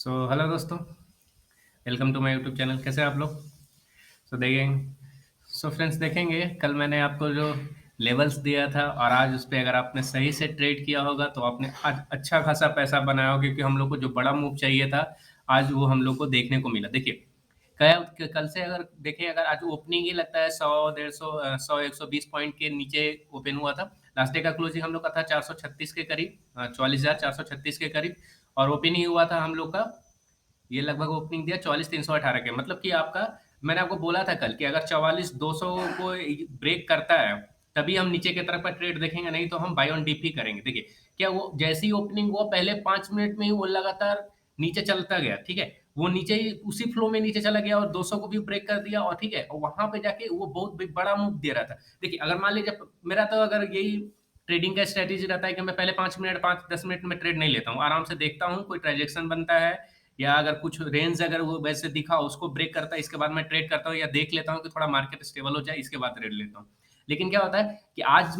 Hello दोस्तों, welcome to my YouTube channel. कैसे हैं आप लोग? देखेंगे। फ्रेंड्स, देखेंगे कल मैंने आपको जो लेवल्स दिया था और आज उस पे अगर आपने सही से ट्रेड किया होगा तो आपने आज अच्छा खासा पैसा बनाया होगा, क्योंकि हम लोग को जो बड़ा मूव चाहिए था आज वो हम लोग को देखने को मिला। देखिए, कल से अगर देखें, अगर आज ओपनिंग ही लगता है 100 150 100 120 पॉइंट के नीचे ओपन हुआ था। लास्ट डे का क्लोजिंग हम लोग का था 436 के करीब, 44,436 के करीब। और ओपनिंग हुआ था हम लोग का, ये लगभग ओपनिंग दिया 44,318 के। मतलब कि आपका, मैंने आपको बोला था कल कि अगर 44,200 को ब्रेक करता है तभी हम नीचे की तरफ का ट्रेड देखेंगे, नहीं तो हम बाय ऑन डीप ही करेंगे। देखिए, क्या वो जैसी ओपनिंग हुआ पहले 5 मिनट में ही वो लगातार नीचे चलता गया, ठीक है। वो नीचे ही उसी फ्लो में नीचे चला गया और 200 को भी ब्रेक कर दिया, और ठीक है, और वहां पे जाके वो बहुत बड़ा मूव दे रहा था। देखिए, अगर मान लीजिए मेरा तो अगर यही ट्रेडिंग का स्ट्रेटेजी रहता है कि मैं पहले 5 मिनट 5-10 मिनट में ट्रेड नहीं लेता हूँ, आराम से देखता हूँ कोई ट्रांजेक्शन बनता है या अगर कुछ रेंज अगर वो वैसे दिखा उसको ब्रेक करता है, इसके बाद मैं ट्रेड करता हूँ या देख लेता हूँ कि थोड़ा मार्केट स्टेबल हो जाए, इसके बाद ट्रेड लेता हूँ। लेकिन क्या होता है कि आज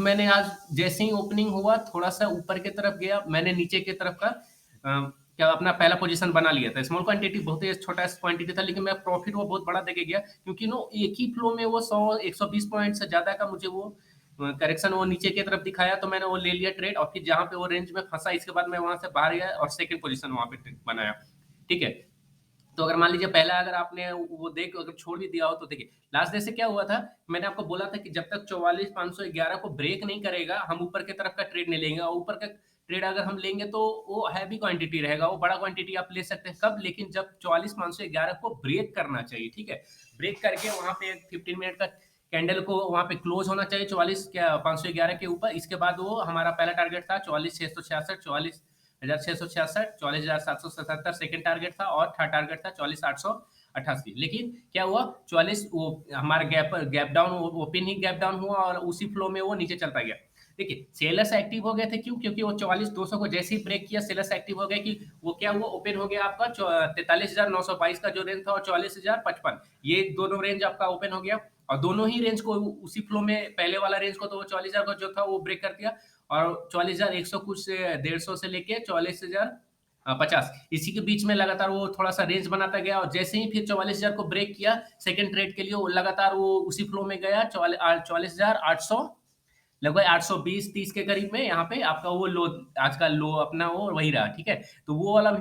जैसे ही ओपनिंग हुआ थोड़ा सा ऊपर की तरफ गया, मैंने नीचे की तरफ का क्या अपना पहला पोजीशन बना लिया था। स्मॉल क्वांटिटी, बहुत ही छोटा क्वांटिटी था, लेकिन मेरा प्रॉफिट वो बहुत बड़ा देके गया, क्योंकि नो एक ही फ्लो में वो 100 120 पॉइंट से ज्यादा का मुझे वो करेक्शन वो नीचे की तरफ दिखाया, तो मैंने वो ले लिया ट्रेड, और फिर जहां पे वो रेंज में फंसा इसके बाद मैं वहां से बाहर गया और सेकंड पोजीशन वहां पे बनाया, ठीक है। तो अगर मान लीजिए पहला अगर आपने वो देख अगर छोड़ भी दिया हो तो देखिए, लास्ट डे से क्या हुआ था, मैंने आपको बोला था कि जब तक 44,511 को ब्रेक नहीं करेगा हम ऊपर की तरफ का ट्रेड नहीं लेंगे, और ऊपर का ट्रेड अगर हम लेंगे तो वो हैवी क्वांटिटी रहेगा, वो बड़ा क्वांटिटी आप ले सकते हैं कब, लेकिन जब 44,511 को ब्रेक करना चाहिए, ठीक है। ब्रेक करके वहां पे 15 मिनट का कैंडल को वहां पे क्लोज होना चाहिए 44,511 के ऊपर। इसके बाद वो हमारा पहला टारगेट था 44,666, 44,666, 44,777 सेकंड टारगेट था, और थर्ड टारगेट था 44,888। लेकिन क्या हुआ, 44 वो हमारा गैप गैप डाउन ओपन ही गैप डाउन हुआ और उसी फ्लो में वो नीचे चलता गया। देखिए, सेलर्स एक्टिव हो गए थे, क्यों? क्योंकि वो 44,200 को जैसे ही ब्रेक किया सेलर्स एक्टिव हो गए कि वो क्या हुआ, ओपन हो गया आपका 43,922 का जो रेंज था और 44,055, ये दोनों रेंज आपका ओपन हो गया। और दोनों ही रेंज को उसी फ्लो में पहले वाला रेंज को तो वो 44,000 का जो था वो ब्रेक कर दिया, और 44,100 कुछ से 150 से लेके 44,050 इसी के बीच में लगातार वो थोड़ा सा रेंज बनाता गया, और जैसे ही फिर 44,000 को ब्रेक किया सेकंड ट्रेड के लिए, वो लगातार वो उसी फ्लो में गया 44,800, लगभग 820-30 के करीब में यहाँ पे आपका वो लो, आज का लो अपना वो वही रहा, ठीक है। तो वो वाला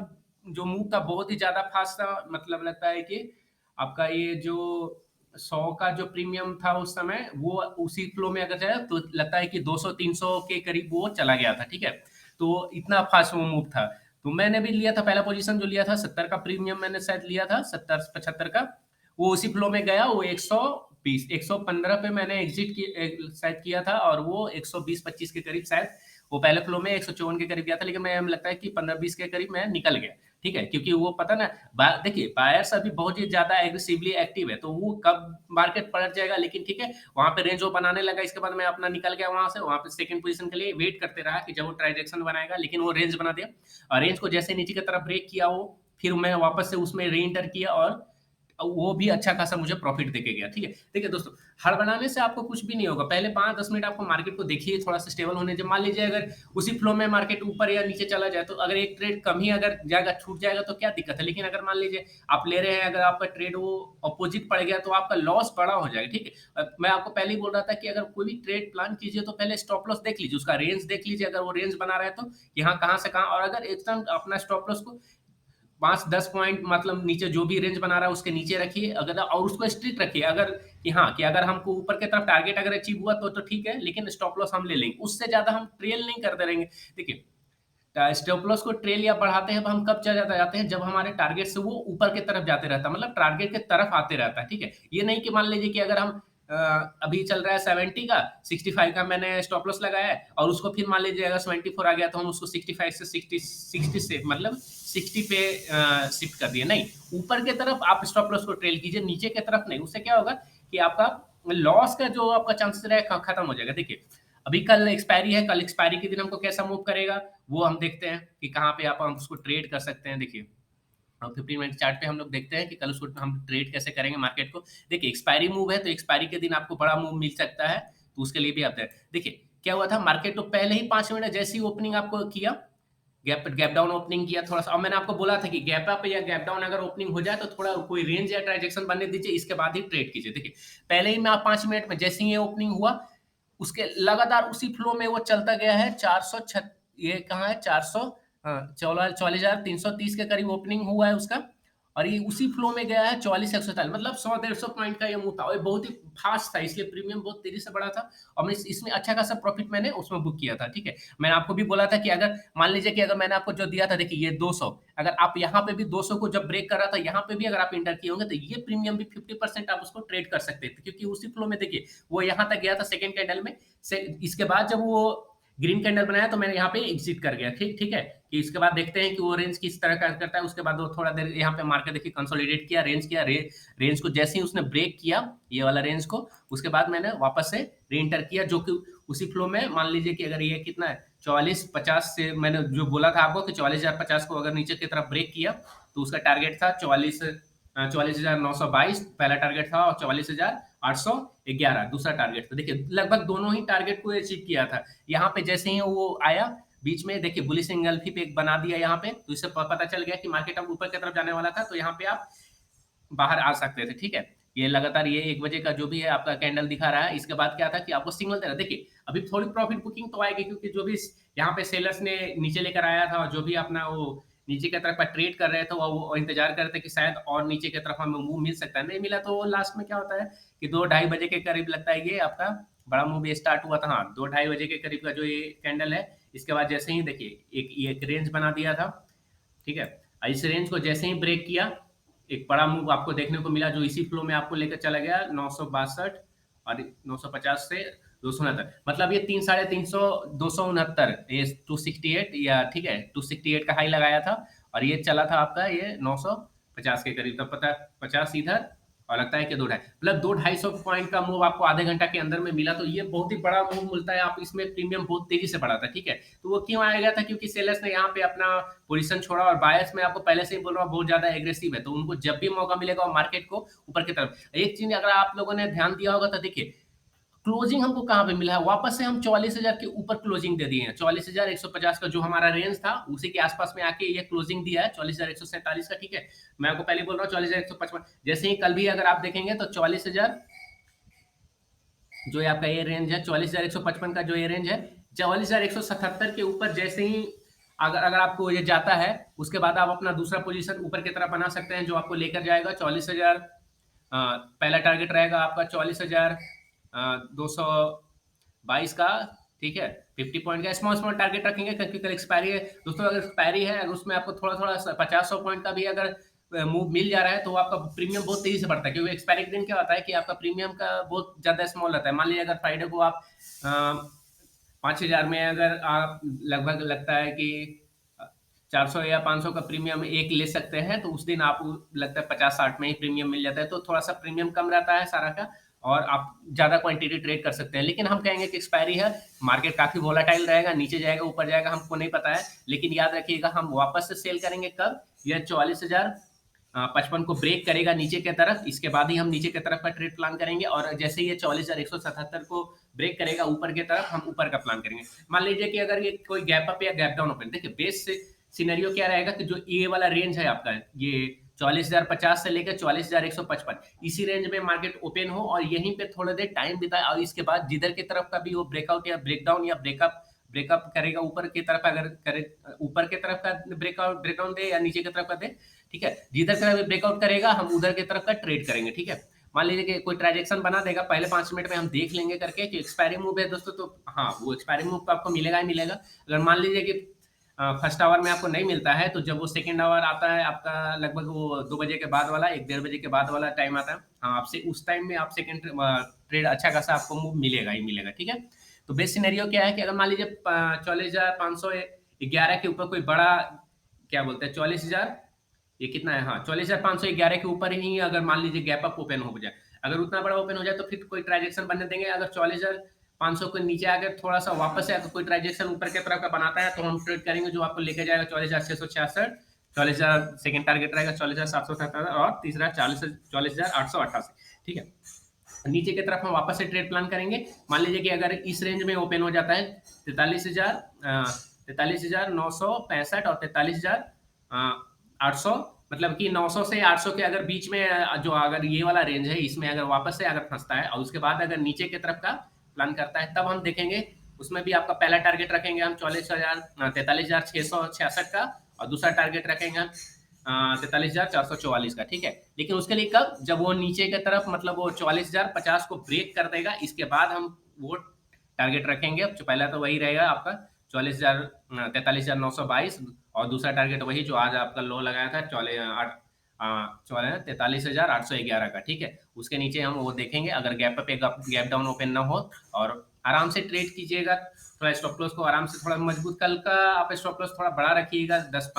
जो मूव था बहुत ही ज्यादा फास्ट था, मतलब लगता है कि आपका ये जो 100 का जो प्रीमियम था उस समय वो उसी फ्लो में अगर जाए तो लगता है कि 200-300 के करीब वो चला गया था, ठीक है। तो इतना फास्ट वो मूव था। तो मैंने भी लिया था पहला पोजीशन जो लिया था 70 का प्रीमियम, मैंने शायद लिया था 70-75 का, वो उसी फ्लो में गया, वो 120 115 पे मैंने एग्जिट शायद किया था, और वो 120-25 के करीब शायद वो पहले फ्लो में 154 के करीब गया था, लेकिन मैं लगता है कि 15-20 के करीब मैं निकल गया, ठीक है। क्योंकि वो पता ना, देखिए बायर्स अभी बहुत ही ज्यादा एग्रेसिवली एक्टिव है, तो वो कब मार्केट पलट जाएगा, लेकिन ठीक है, वहां पे रेंज वो बनाने लगा, इसके बाद मैं अपना निकल गया वहां से, वहां पे सेकंड पोजीशन के लिए वेट करते रहा कि जब वो ट्रांजेक्शन बनाएगा, लेकिन वो रेंज बना दिया, और रेंज को जैसे नीचे की तरफ ब्रेक किया वो, फिर मैं वापस से उसमें री एंटर किया, और वो भी अच्छा खासा मुझे प्रॉफिट देके गया, ठीक है। देखिए दोस्तों, हड़बड़ाने से आपको कुछ भी नहीं होगा, पहले 5-10 मिनट आपको मार्केट को देखिए थोड़ा सा स्टेबल होने, जब मान लीजिए अगर उसी फ्लो में मार्केट ऊपर या नीचे चला जाए, तो अगर एक ट्रेड कम ही अगर जाएगा छूट जाएगा तो क्या दिक्कत है, लेकिन अगर मान लीजिए आप ले रहे हैं, अगर आपका ट्रेड वो अपोजिट पड़ गया तो आपका लॉस बड़ा हो जाएगा, ठीक है। मैं आपको पहले ही बोल रहा था कि अगर कोई भी ट्रेड प्लान कीजिए तो पहले स्टॉप लॉस देख लीजिए, उसका रेंज देख लीजिए, अगर वो रेंज बना रहा है तो यहाँ कहाँ से कहाँ, और अगर एकदम अपना स्टॉप लॉस को 5-10 पॉइंट मतलब नीचे जो भी रेंज बना रहा है उसके नीचे रखिए, अगर और उसको स्ट्रिक्ट रखिए, अगर कि हाँ कि अगर हमको ऊपर की तरफ टारगेट अगर अचीव हुआ तो ठीक है, लेकिन स्टॉप लॉस हम ले लेंगे, उससे ज्यादा हम ट्रेल नहीं करते रहेंगे। देखिए, स्टॉप लॉस को ट्रेल या बढ़ाते हैं हम कब चले जाते जाते हैं, जब हमारे टारगेट से वो ऊपर की तरफ जाते रहता है, मतलब टारगेट के तरफ आते रहता है, ठीक है। ये नहीं कि मान लीजिए कि अगर हम अभी चल रहा है 70 का, 65 का मैंने स्टॉप लॉस लगाया है, और उसको फिर मान लीजिए अगर 74 आ गया तो हम उसको 65 से 60 से मतलब 60 पे शिफ्ट कर दिए, नहीं, ऊपर की तरफ आप स्टॉप लॉस को ट्रेल कीजिए, नीचे की तरफ नहीं। उससे क्या होगा कि आपका लॉस का जो आपका चांसेस रहेगा खत्म हो जाएगा। देखिए, अभी कल एक्सपायरी है, कल एक्सपायरी के दिन हमको कैसा मूव करेगा वो हम देखते हैं कि कहाँ पे आप हम उसको ट्रेड कर सकते हैं। देखिए, 15 मिनट चार्ट पे हम लोग देखते हैं कि कल उसको हम ट्रेड कैसे करेंगे मार्केट को। देखिए, एक्सपायरी मूव है तो एक्सपायरी के दिन आपको बड़ा मूव मिल सकता है, तो उसके लिए भी आप देखिए क्या हुआ था, मार्केट तो पहले ही 5 मिनट जैसी ओपनिंग आपको किया, गैप गैप डाउन ओपनिंग किया थोड़ा सा, और मैंने आपको बोला था कि गैप अप या गैप डाउन अगर ओपनिंग हो जाए तो थोड़ा कोई रेंज या ट्रांजेक्शन बनने दीजिए, इसके बाद ही ट्रेड कीजिए। देखिए पहले ही मैं आप 5 मिनट में जैसे ही ये ओपनिंग हुआ, उसके लगातार उसी फ्लो में वो चलता गया है। 400 ये कहाँ है, 400, हाँ, 44,330 के करीब ओपनिंग हुआ है उसका, और ये उसी फ्लो में गया है 44,147, मतलब 100-150 पॉइंट का ये मूव था, और ये बहुत ही फास्ट था, इसलिए प्रीमियम बहुत तेजी से बढ़ा था, और मैं इसमें अच्छा खासा प्रॉफिट मैंने उसमें बुक किया था। ठीक है, मैंने आपको भी बोला था कि अगर मान लीजिए कि अगर मैंने आपको जो दिया था, देखिए ये 200, अगर आप यहाँ पे भी 200 को जब ब्रेक कर रहा था, यहाँ पे भी अगर आप इंटर किए होंगे तो ये प्रीमियम भी 50% आप उसको ट्रेड कर सकते थे, क्योंकि उसी फ्लो में देखिए वो यहाँ तक गया था सेकंड कैंडल में से, इसके बाद जब वो ग्रीन कैंडल बनाया तो मैंने यहाँ पे एग्जिट कर गया। ठीक ठीक है, कि इसके बाद देखते हैं कि वो रेंज किस तरह का करता है। उसके बाद वो थोड़ा देर यहाँ पे मार्केट देखिए कंसोलिडेट किया, रेंज किया, रेंज को जैसे ही उसने ब्रेक किया ये वाला रेंज को, उसके बाद मैंने वापस से री एंटर किया, जो कि उसी फ्लो में मान लीजिए कि अगर ये कितना है 4450 से, मैंने जो बोला था आपको कि 44,050 को अगर नीचे की तरफ ब्रेक किया तो उसका टारगेट था 44,922 पहला टारगेट था, और 44,811 दूसरा टारगेट था। देखिए लगभग दोनों ही टारगेट को अचीव किया था। यहाँ पे जैसे ही वो आया बीच में, देखिए बुलिश एंगल्फी पे एक बना दिया यहाँ पे, तो इससे पता चल गया कि मार्केट अब ऊपर की तरफ जाने वाला था, तो यहाँ पे आप बाहर आ सकते थे। ठीक है, ये लगातार ये 1 बजे का जो भी है आपका कैंडल दिखा रहा है, इसके बाद क्या था कि आपको सिग्नल दे रहा है। देखिए अभी थोड़ी प्रॉफिट बुकिंग तो आएगी, क्योंकि जो भी यहाँ पे सेलर्स ने नीचे लेकर आया था, और जो भी अपना वो नीचे की तरफ ट्रेड कर रहे थे, वो इंतजार कर रहे थे कि शायद और नीचे की तरफ हमें मूव मिल सकता है, नहीं मिला तो लास्ट में क्या होता है कि 2-2:30 बजे के करीब लगता है ये आपका बड़ा मूव स्टार्ट हुआ था। हाँ, 2-2:30 बजे के करीब का जो ये कैंडल है, इसके बाद जैसे ही देखिए एक रेंज बना दिया था। ठीक है, इस रेंज को जैसे ही ब्रेक किया, एक बड़ा मूव आपको देखने को मिला, जो इसी फ्लो में आपको लेकर चला गया 962 और 950 से 269, मतलब ये 300 269 ये 268 या ठीक है 268 का हाई लगाया था, और ये चला था आपका ये 950 के करीब, तो पता 50 इधर, और लगता है कि 2-2.5 मतलब 2-250 पॉइंट का मूव आपको आधे घंटा के अंदर में मिला, तो ये बहुत ही बड़ा मूव मिलता है। आप इसमें प्रीमियम बहुत तेजी से बढ़ा था। ठीक है, तो वो क्यों आया गया था, क्योंकि सेलर्स ने यहाँ पे अपना पोजीशन छोड़ा, और बायर्स में आपको पहले से ही बोल रहा हूँ बहुत ज्यादा एग्रेसिव है, तो उनको जब भी मौका मिलेगा और मार्केट को ऊपर की तरफ, एक चीज अगर आप लोगों ने ध्यान दिया होगा तो देखिए क्लोजिंग हमको कहाँ पे मिला है, वापस से हम 44,000 के ऊपर क्लोजिंग दे दिए हैं। 44,150 का जो हमारा रेंज था उसी के आसपास में आके ये क्लोजिंग दिया है 44,147 का। ठीक है, मैं आपको पहले बोल रहा हूँ 44,155, जैसे ही कल भी अगर आप देखेंगे तो 44,000 जो ये आपका ये रेंज है, 44,155 का जो ये रेंज है, 44,177 के ऊपर जैसे ही अगर अगर आपको ये जाता है, उसके बाद आप अपना दूसरा पोजीशन ऊपर की तरफ बना सकते हैं, जो आपको लेकर जाएगा 44,000, पहला टारगेट रहेगा आपका 44,222 का। ठीक है, 50 पॉइंट का स्मॉल स्मॉल टारगेट रखेंगे, क्योंकि कल एक्सपायरी है दोस्तों। अगर एक्सपायरी है, अगर उसमें आपको थोड़ा थोड़ा 50-100 पॉइंट का भी अगर मूव मिल जा रहा है, तो आपका प्रीमियम बहुत तेजी से बढ़ता है, क्योंकि एक्सपायरी के दिन क्या होता है कि आपका प्रीमियम का बहुत ज्यादा स्मॉल रहता है। मान लीजिए अगर फ्राइडे को आप 5,000 में अगर आप लगभग लगता है कि 400 या 500 का प्रीमियम एक ले सकते हैं, तो उस दिन आप लगता है 50-60 में ही प्रीमियम मिल जाता है, तो थोड़ा सा प्रीमियम कम रहता है सारा का, और आप ज्यादा क्वांटिटी ट्रेड कर सकते हैं। लेकिन हम कहेंगे कि एक्सपायरी है, मार्केट काफी वोलाटाइल रहेगा, नीचे जाएगा ऊपर जाएगा हमको नहीं पता है, लेकिन याद रखिएगा हम वापस से सेल करेंगे कब, यह 44,055 को ब्रेक करेगा नीचे की तरफ, इसके बाद ही हम नीचे की तरफ का ट्रेड प्लान करेंगे, और जैसे ये 44,177 को ब्रेक करेगा ऊपर की तरफ, हम ऊपर का प्लान करेंगे। मान लीजिए कि अगर ये कोई गैप अप या गैप डाउन ओपन, देखिए बेस से सिनेरियो क्या रहेगा कि जो ए वाला रेंज है आपका, ये 44,050 से लेकर 44,155, इसी रेंज में मार्केट ओपन हो और यहीं पे थोड़ा देर टाइम बिताए, और इसके बाद जिधर की तरफ का भी वो ब्रेकआउट या ब्रेकडाउन या ब्रेकअप ब्रेकअप करेगा ऊपर की तरफ, अगर करे ऊपर की तरफ का ब्रेकआउट ब्रेकडाउन दे या नीचे की तरफ का दे, ठीक है, जिधर का ब्रेकआउट करेगा हम उधर की तरफ का ट्रेड करेंगे। ठीक है, मान लीजिए कि कोई ट्रांजेक्शन बना देगा, पहले 5 मिनट में हम देख लेंगे करके कि एक्सपायरी मूव है दोस्तों, तो हाँ वो एक्सपायरी मूव तो आपको मिलेगा ही मिलेगा। अगर मान लीजिए कि फर्स्ट आवर में आपको नहीं मिलता है, तो जब वो सेकंड आवर आता है आपका, लगभग वो 2 बजे के बाद वाला, 1-1:30 बजे के बाद वाला टाइम आता है, हाँ आपसे उस टाइम में आप सेकंड ट्रेड अच्छा खासा आपको मूव मिलेगा ही मिलेगा। ठीक है, तो बेस्ट सिनेरियो क्या है कि अगर मान लीजिए 44,511 के ऊपर कोई बड़ा, क्या बोलते हैं 44,000, ये कितना है, हाँ 44,511 के ऊपर ही अगर मान लीजिए गैप अप ओपन हो जाए, अगर उतना बड़ा ओपन हो जाए तो फिर कोई ट्रांजेक्शन बनने देंगे। अगर 44,500 के नीचे आकर थोड़ा सा वापस से अगर कोई ट्रांजेक्शन ऊपर की तरफ का बनाता है, तो हम ट्रेड करेंगे, जो आपको लेके जाएगा 44,666, 44,000 सेकंड टारगेट रहेगा, 44,777, और तीसरा 44,888। ठीक है, नीचे की तरफ हम वापस से ट्रेड प्लान करेंगे। मान लीजिए कि अगर इस रेंज में ओपन हो जाता है 43,000 43,965 और 43,800, मतलब कि 900 से 800 के अगर बीच में जो अगर ये वाला रेंज है इसमें अगर वापस से अगर फंसता है और उसके बाद अगर नीचे की तरफ का प्लान करता है तब हम देखेंगे। उसमें भी आपका पहला टारगेट रखेंगे हम 43,666 का, और दूसरा टारगेट रखेंगे हम 43,444 का, ठीक है। लेकिन उसके लिए कब, जब वो नीचे की तरफ मतलब वो 44,050 को ब्रेक कर देगा, इसके बाद हम वो टारगेट रखेंगे। अब पहला तो वही रहेगा आपका 43,922, और दूसरा टारगेट वही जो आज आपका लो लगाया था 43,811 का, ठीक है। उसके नीचे हम वो देखेंगे, अगर गैप पे गैप डाउन ओपन ना हो, और आराम से ट्रेड कीजिएगा। थोड़ा स्टॉप लॉस को आराम से थोड़ा मजबूत, कल का आप स्टॉप लॉस थोड़ा बड़ा रखिएगा, 10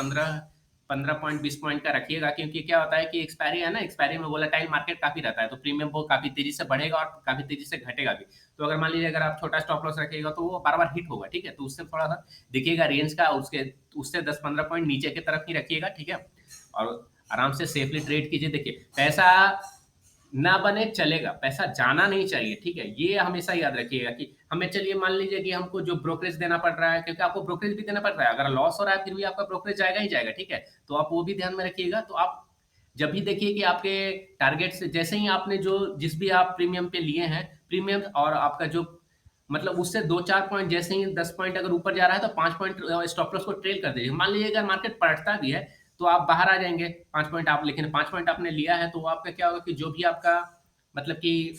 15 पॉइंट 20 पॉइंट का रखिएगा, क्योंकि क्या होता है कि एक्सपायरी है ना, एक्सपायरी में वोलेटाइल मार्केट काफी रहता है, तो प्रीमियम वो काफी तेजी से बढ़ेगा और काफी तेजी से घटेगा भी। तो अगर मान लीजिए अगर आप छोटा स्टॉप लॉस रखिएगा तो वो बार बार हिट होगा, ठीक है। तो उससे थोड़ा सा देखिएगा रेंज का, उसके उससे 10 15 पॉइंट नीचे की तरफ ही रखिएगा, ठीक है। और आराम से सेफली ट्रेड कीजिए। देखिए, पैसा ना बने चलेगा, पैसा जाना नहीं चाहिए, ठीक है। ये हमेशा याद रखिएगा कि हमें, चलिए मान लीजिए कि हमको जो ब्रोकरेज देना पड़ रहा है, क्योंकि आपको ब्रोकरेज भी देना पड़ रहा है, अगर लॉस हो रहा है फिर भी आपका ब्रोकरेज जाएगा ही जाएगा, ठीक है। तो आप वो भी ध्यान में रखिएगा। तो आप जब भी देखिए कि आपके टारगेट से जैसे ही आपने जो जिस भी आप प्रीमियम पे लिए हैं, प्रीमियम और आपका जो मतलब उससे 2 4 पॉइंट, जैसे ही 10 पॉइंट अगर ऊपर जा रहा है तो 5 पॉइंट स्टॉप लॉस को ट्रेल कर दीजिए। मान लीजिए अगर मार्केट पलटता भी है तो आप बाहर आ जाएंगे 5 पॉइंट आप, लेकिन 5 पॉइंट आपने लिया है तो आपका क्या होगा कि जो भी आपका मतलब कि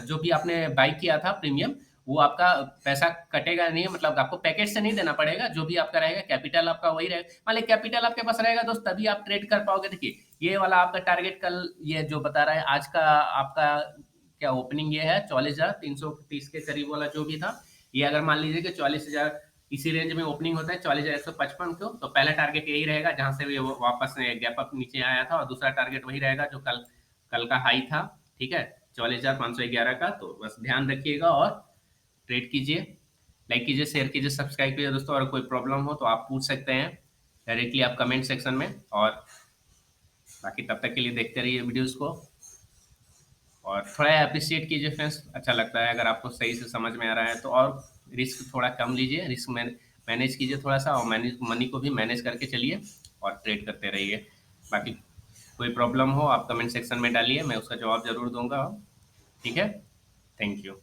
जो भी आपने बाई किया था प्रीमियम, वो आपका पैसा कटेगा नहीं, मतलब आपको पैकेट से नहीं देना पड़ेगा। जो भी आपका रहेगा कैपिटल आपका वही रहेगा। मान लीजिए कैपिटल आपके पास रहेगा दोस्त, तभी आप ट्रेड कर पाओगे। देखिए, ये वाला आपका टारगेट कल ये जो बता रहा है आज का आपका क्या ओपनिंग ये है 44,330 के करीब वाला जो भी था। ये अगर मान लीजिए कि 44,000 इसी रेंज में ओपनिंग होता है 44,155 को, तो पहला टारगेट यही रहेगा जहां से ये वापस गैप अप नीचे आया था, और दूसरा टारगेट वही रहेगा जो कल कल का हाई था, ठीक है, 44,511 का। तो बस ध्यान रखिएगा और ट्रेड कीजिए। लाइक कीजिए, शेयर कीजिए, सब्सक्राइब कीजिए दोस्तों। और कोई प्रॉब्लम हो तो आप पूछ सकते हैं डायरेक्टली आप कमेंट सेक्शन में। और बाकी तब तक के लिए देखते रहिए वीडियोस को, और थोड़ा अप्रिशिएट कीजिए फ्रेंड्स, अच्छा लगता है अगर आपको सही से समझ में आ रहा है तो। और रिस्क थोड़ा कम लीजिए, रिस्क मैनेज कीजिए थोड़ा सा, और मैनेज मनी को भी मैनेज करके चलिए और ट्रेड करते रहिए। बाकी कोई प्रॉब्लम हो आप कमेंट सेक्शन में डालिए, मैं उसका जवाब ज़रूर दूंगा, ठीक है। Thank you.